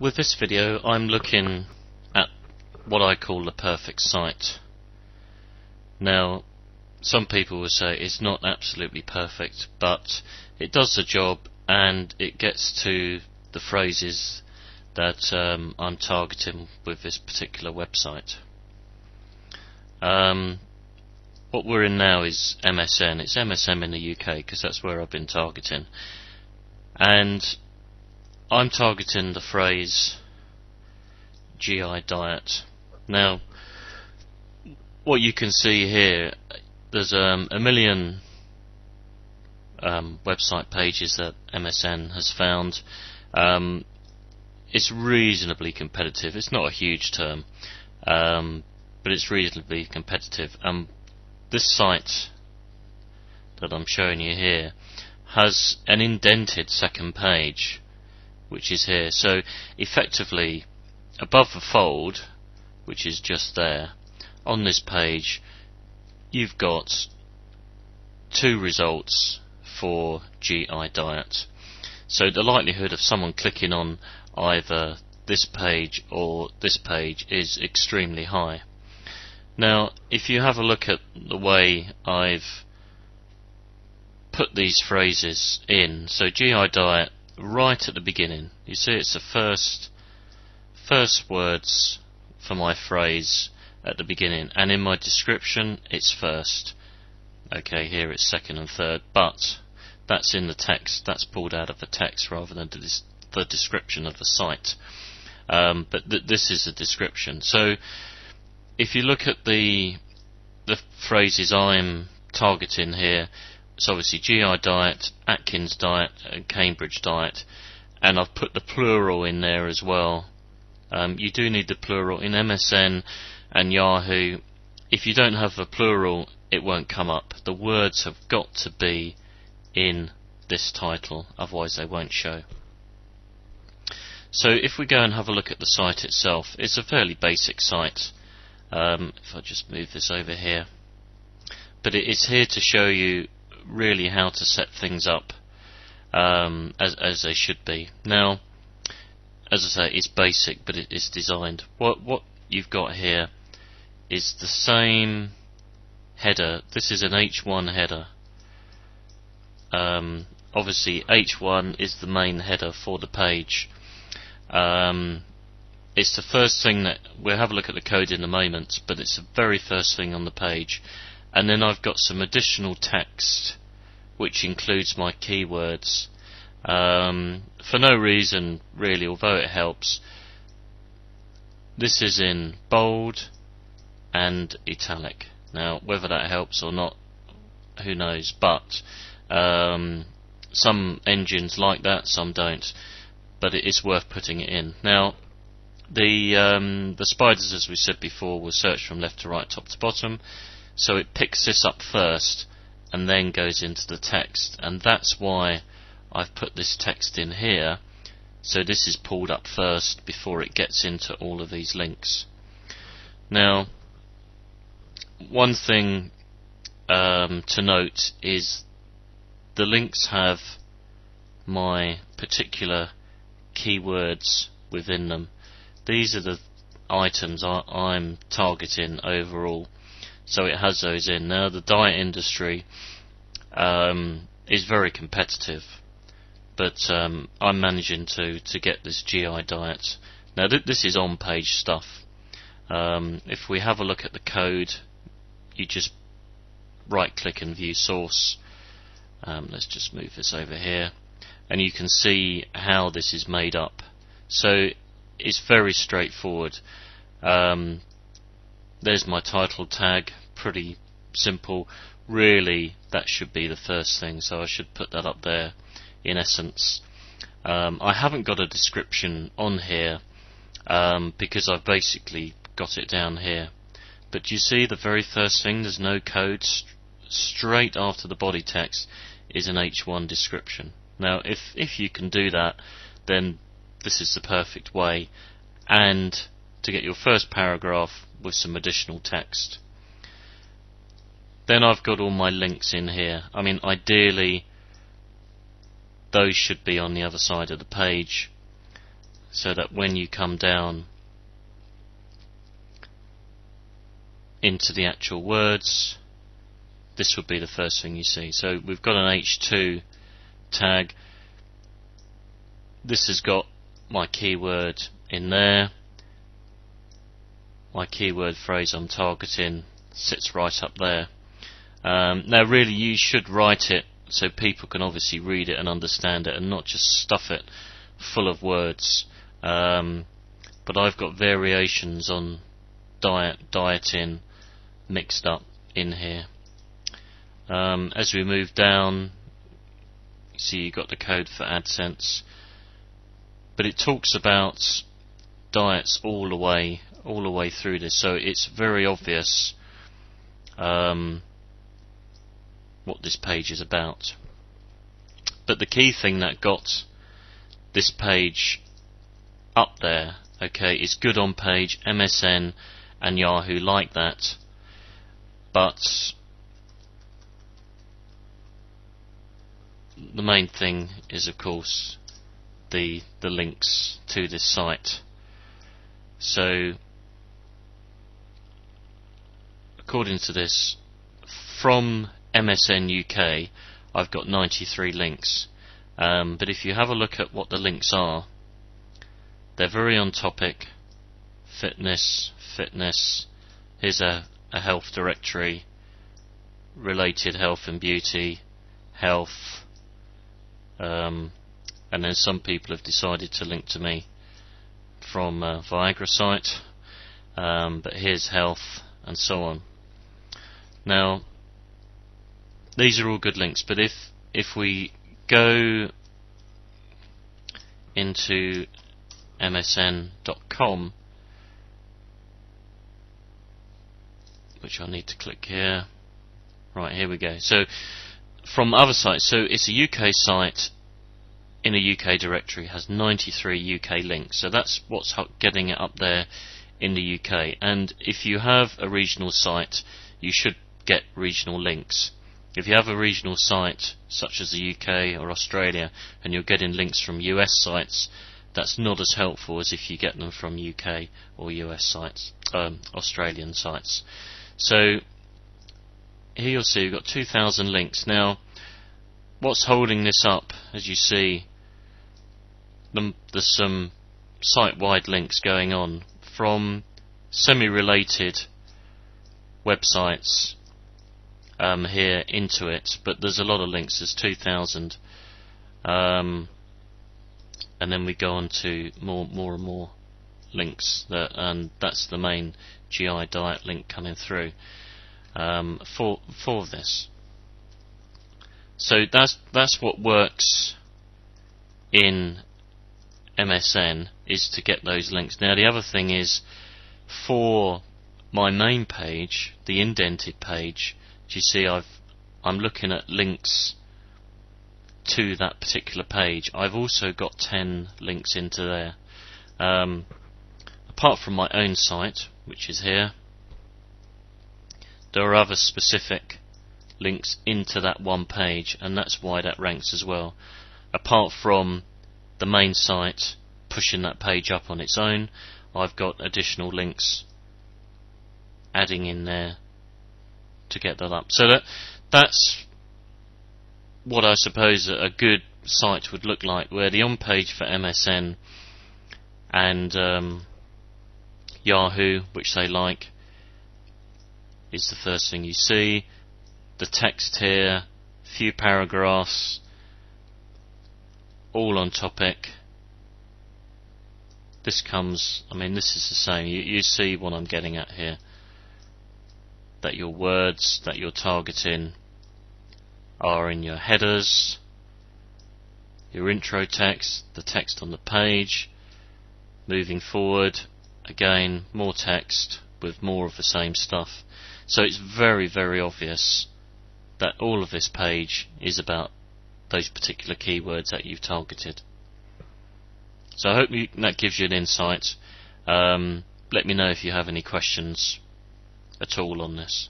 With this video I'm looking at what I call the perfect site. Now some people will say it's not absolutely perfect, but it does the job and it gets to the phrases that I'm targeting with this particular website. What we're in now is MSN. It's MSM in the UK because that's where I've been targeting, and I'm targeting the phrase GI diet. Now what you can see here, there's a million website pages that MSN has found. It's reasonably competitive. It's not a huge term, but it's reasonably competitive. This site that I'm showing you here has an indented second page, which is here. So effectively, above the fold, which is just there, on this page you've got two results for GI diet. So the likelihood of someone clicking on either this page or this page is extremely high. Now if you have a look at the way I've put these phrases in, so GI diet right at the beginning, you see it's the first words for my phrase at the beginning, and in my description it's first. Okay, here it's second and third, but that's in the text, that's pulled out of the text rather than the description of the site. But this is a description. So if you look at the phrases I'm targeting here, it's obviously GI diet, Atkins diet and Cambridge diet, and I've put the plural in there as well. You do need the plural in MSN and Yahoo. If you don't have the plural, it won't come up. The words have got to be in this title, otherwise they won't show. So if we go and have a look at the site itself, it's a fairly basic site. If I just move this over here, but it's here to show you really how to set things up as they should be. Now, as I say, it's basic, but it is designed. What you've got here is the same header. This is an H1 header. Obviously H1 is the main header for the page. It's the first thing that we'll have a look at the code in a moment, but it's the very first thing on the page. And then I've got some additional text which includes my keywords for no reason really, although it helps. This is in bold and italic. Now whether that helps or not, who knows, but some engines like that, some don't, but it is worth putting it in. Now the spiders, as we said before, will search from left to right, top to bottom, so it picks this up first and then goes into the text, and that's why I've put this text in here, so this is pulled up first before it gets into all of these links. Now one thing to note is the links have my particular keywords within them. These are the items I'm targeting overall, so it has those in. Now the diet industry is very competitive, but I'm managing to get this GI diet. Now this is on page stuff. If we have a look at the code, you just right click and view source. Let's just move this over here, and you can see how this is made up. So it's very straightforward. There's my title tag, pretty simple. Really that should be the first thing, so I should put that up there in essence. I haven't got a description on here because I've basically got it down here, but you see the very first thing, there's no code. Straight after the body text is an H1 description. Now if you can do that, then this is the perfect way, and to get your first paragraph with some additional text. Then I've got all my links in here. I mean, ideally those should be on the other side of the page. so that when you come down into the actual words, this would be the first thing you see. So we've got an H2 tag. This has got my keyword in there. My keyword phrase I'm targeting sits right up there. Now really you should write it so people can obviously read it and understand it, and not just stuff it full of words. But I've got variations on dieting mixed up in here. As we move down, you see you've got the code for AdSense, but it talks about diets all the way through this, so it's very obvious what this page is about. But the key thing that got this page up there, okay, is good on page, MSN and Yahoo like that, but the main thing is of course the links to this site. So according to this, from MSN UK I've got 93 links, but if you have a look at what the links are, they're very on topic. Fitness, here's a health directory, related health and beauty, health, and then some people have decided to link to me from Viagra site, but here's health and so on. Now these are all good links, but if we go into msn.com, which I need to click here, right, here we go. So from other sites, so it's a UK site in a UK directory, has 93 UK links, so that's what's getting it up there in the UK. And if you have a regional site, you should get regional links. If you have a regional site such as the UK or Australia and you're getting links from US sites, that's not as helpful as if you get them from UK or US sites, Australian sites. So here you'll see we've got 2,000 links. Now what's holding this up, as you see, there's some site-wide links going on from semi-related websites here into it, but there's a lot of links. There's 2,000, and then we go on to more and more links, and that's the main GI diet link coming through for this. So that's what works in MSN, is to get those links. Now the other thing is, for my main page, the indented page, you see I'm looking at links to that particular page. I've also got 10 links into there. Apart from my own site, which is here, there are other specific links into that one page, and that's why that ranks as well. Apart from the main site pushing that page up on its own, I've got additional links adding in there to get that up. So that's what I suppose a good site would look like, where the on page for MSN and Yahoo, which they like, is the first thing you see. The text here, few paragraphs, all on topic. This comes, I mean, this is the same. You see what I'm getting at here, that your words that you're targeting are in your headers, your intro text, the text on the page. Moving forward, again, more text with more of the same stuff. So it's very, very obvious that all of this page is about those particular keywords that you've targeted. So I hope that gives you an insight. Let me know if you have any questions at all on this.